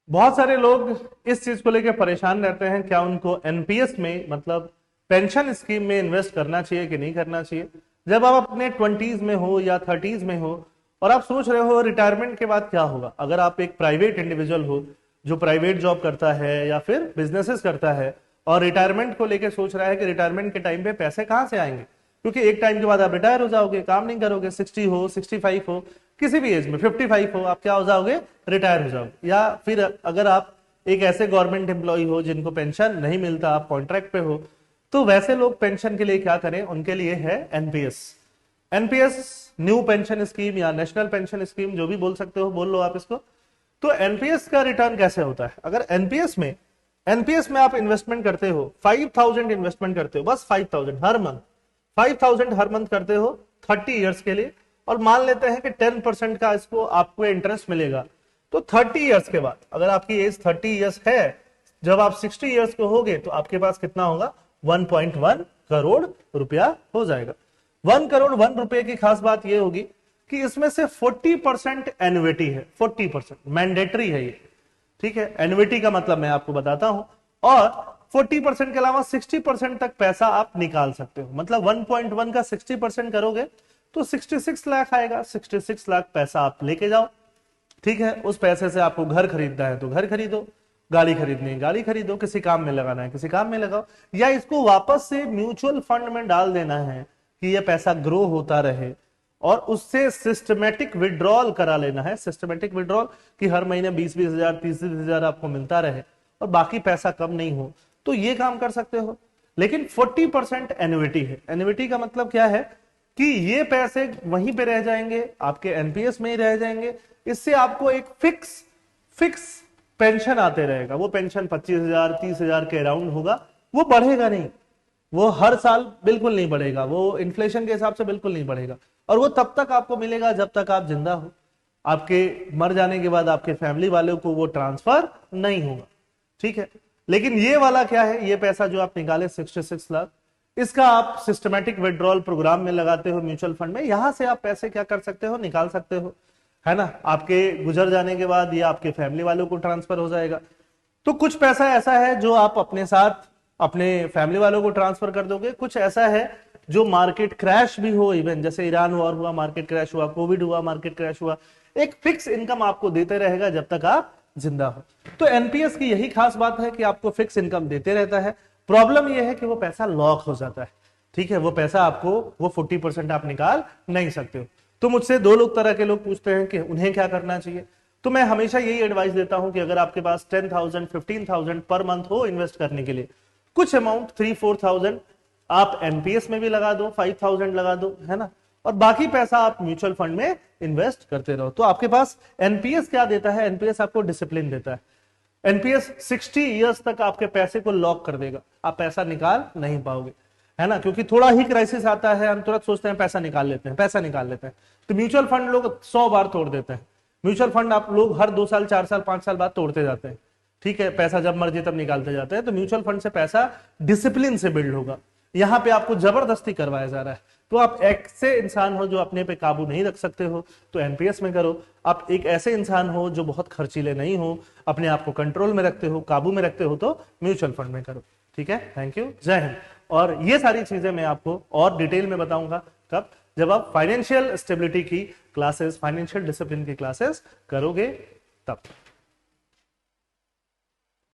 बहुत सारे लोग इस चीज को लेकर परेशान रहते हैं, क्या उनको एनपीएस में मतलब पेंशन स्कीम में इन्वेस्ट करना चाहिए कि नहीं करना चाहिए। जब आप अपने 20s में हो या 30s में हो और आप सोच रहे हो रिटायरमेंट के बाद क्या होगा, अगर आप एक प्राइवेट इंडिविजुअल हो जो प्राइवेट जॉब करता है या फिर बिजनेसेस करता है और रिटायरमेंट को लेकर सोच रहा है कि रिटायरमेंट के टाइम पे पैसे कहां से आएंगे, क्योंकि एक टाइम के बाद आप रिटायर हो जाओगे, काम नहीं करोगे, 60 हो, 65 हो, किसी भी एज में 55 हो, आप क्या हो जाओगे, रिटायर हो जाओगे। या फिर अगर आप एक ऐसे गवर्नमेंट एम्प्लॉय हो जिनको पेंशन नहीं मिलता, आप कॉन्ट्रैक्ट पे हो, तो वैसे लोग पेंशन के लिए क्या करें, उनके लिए है NPS. NPS new pension scheme या नेशनल पेंशन स्कीम, जो भी बोल सकते हो, बोल लो आप इसको। तो एनपीएस का रिटर्न कैसे होता है, अगर एनपीएस में आप इन्वेस्टमेंट करते हो, 5000 इन्वेस्टमेंट करते हो, बस 5000 हर मंथ, 5000 हर मंथ करते हो 30 इयर्स के लिए, और मान लेते हैं कि 10% का इसको आपको इंटरेस्ट मिलेगा, तो 30 इयर्स के बाद, अगर आपकी एज 30 इयर्स है, जब आप 60 इयर्स के होगे तो आपके पास कितना होगा, 1.1 करोड़ रुपया हो जाएगा। 1 करोड़ 1 रुपए की खास बात यह होगी कि इसमें से 40% एन्युइटी है, 40% मैंडेटरी है ये, ठीक है। एन्युइटी का मतलब मैं आपको बताता हूं, और 40% के अलावा 60% तक पैसा आप निकाल सकते हो, मतलब 1.1 का 60% करोगे तो 66 लाख आएगा, 66 लाख पैसा आप लेके जाओ, ठीक है। उस पैसे से आपको घर खरीदना है तो घर खरीदो, गाड़ी खरीदनी है गाड़ी खरीदो, किसी काम में लगाना है किसी काम में लगाओ, या इसको वापस से म्यूचुअल फंड में डाल देना है कि यह पैसा ग्रो होता रहे, और उससे सिस्टमेटिक विड्रॉल करा लेना है, सिस्टमेटिक विड्रॉल कि हर महीने 20-20 हजार 30-30 हजार आपको मिलता रहे और बाकी पैसा कम नहीं हो, तो ये काम कर सकते हो। लेकिन 40% एन्युइटी है। एन्युइटी का मतलब क्या है कि ये पैसे वहीं पे रह जाएंगे, आपके एनपीएस में ही रह जाएंगे, इससे आपको एक फिक्स पेंशन आते रहेगा। वो पेंशन 25,000 30,000 के अराउंड होगा, वो बढ़ेगा नहीं, वो हर साल बिल्कुल नहीं बढ़ेगा, वो इन्फ्लेशन के हिसाब से बिल्कुल नहीं बढ़ेगा, और वो तब तक आपको मिलेगा जब तक आप जिंदा हो। आपके मर जाने के बाद आपके फैमिली वालों को वो ट्रांसफर नहीं होगा, ठीक है। लेकिन ये वाला क्या है, ये पैसा जो आप निकाले 66 लाख, इसका आप सिस्टमैटिक विड्रॉल प्रोग्राम में लगाते हो, म्यूचुअल फंड में, यहां से आप पैसे क्या कर सकते हो, निकाल सकते हो, है ना। आपके गुजर जाने के बाद ये आपके फैमिली वालों को ट्रांसफर हो जाएगा। तो कुछ पैसा ऐसा है जो आप अपने साथ अपने फैमिली वालों को ट्रांसफर कर दोगे, कुछ ऐसा है जो मार्केट क्रैश भी हो, इवन जैसे ईरान वॉर हुआ मार्केट क्रैश हुआ, कोविड हुआ मार्केट क्रैश हुआ, एक फिक्स इनकम आपको देते रहेगा जब तक आप जिंदा हो। तो एनपीएस की यही खास बात है कि आपको फिक्स इनकम देते रहता है। प्रॉब्लम यह है कि वो पैसा लॉक हो जाता है, ठीक है। वो पैसा आपको वो 40% आप निकाल नहीं सकते हो। तो मुझसे दो लोग तरह के लोग पूछते हैं कि उन्हें क्या करना चाहिए, तो मैं हमेशा यही एडवाइस देता हूं कि अगर आपके पास 10,000 15,000 पर मंथ हो इन्वेस्ट करने के लिए, कुछ अमाउंट 3-4,000 आप एनपीएस में भी लगा दो, 5,000 लगा दो, है ना, और बाकी पैसा आप म्यूचुअल फंड में इन्वेस्ट करते रहो। तो आपके पास एनपीएस क्या देता है, एनपीएस आपको डिसिप्लिन देता है। एनपीएस 60 इयर्स तक आपके पैसे को लॉक कर देगा, आप पैसा निकाल नहीं पाओगे, है ना, क्योंकि थोड़ा ही क्राइसिस आता है हम तुरंत सोचते हैं पैसा निकाल लेते हैं, पैसा निकाल लेते हैं। तो म्यूचुअल फंड लोग 100 बार तोड़ देते हैं, म्यूचुअल फंड आप लोग हर 2 साल 4 साल 5 साल बाद तोड़ते जाते हैं, ठीक है। पैसा जब मर्जी तब निकालते जाते हैं। तो म्यूचुअल फंड से पैसा डिसिप्लिन से बिल्ड होगा, यहां पे आपको जबरदस्ती करवाया जा रहा है। तो आप ऐसे इंसान हो जो अपने पे काबू नहीं रख सकते हो तो एनपीएस में करो। आप एक ऐसे इंसान हो जो बहुत खर्चीले नहीं हो, अपने आप को कंट्रोल में रखते हो, काबू में रखते हो, तो म्यूचुअल फंड में करो, ठीक है। थैंक यू, जय हिंद। और ये सारी चीजें मैं आपको और डिटेल में बताऊंगा कब, जब आप फाइनेंशियल स्टेबिलिटी की क्लासेस, फाइनेंशियल डिसिप्लिन की क्लासेस करोगे तब।